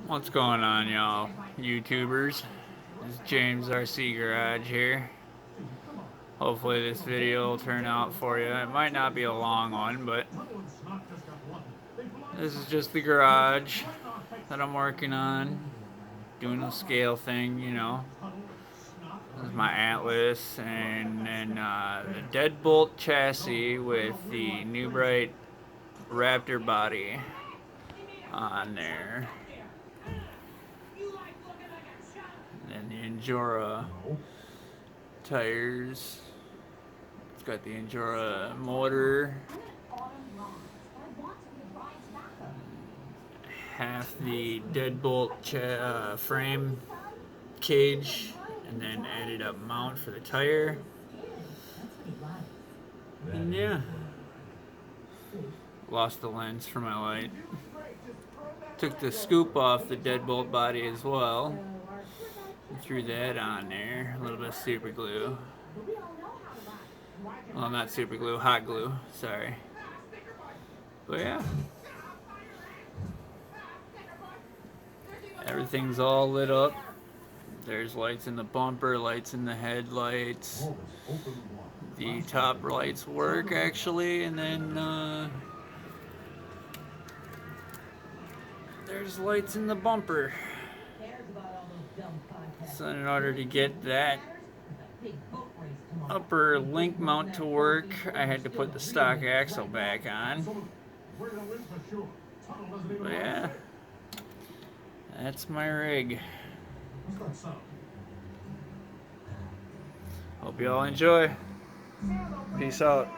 What's going on, y'all? YouTubers. It's James RC Garage here. Hopefully this video will turn out for you. It might not be a long one, but this is just the garage that I'm working on. Doing a scale thing, you know. This is my Atlas, and then the Deadbolt chassis with the New Bright Raptor body on there. And the Endura tires. It's got the Endura motor. Half the Deadbolt frame cage, and then added up mount for the tire. And yeah, lost the lens for my light. Took the scoop off the Deadbolt body as well. And threw that on there. A little bit of super glue. Well, not super glue, hot glue. Sorry. But yeah. Everything's all lit up. There's lights in the bumper, lights in the headlights. The top lights work actually, and then there's lights in the bumper. So in order to get that upper link mount to work, I had to put the stock axle back on. But yeah, that's my rig. Hope you all enjoy. Peace out.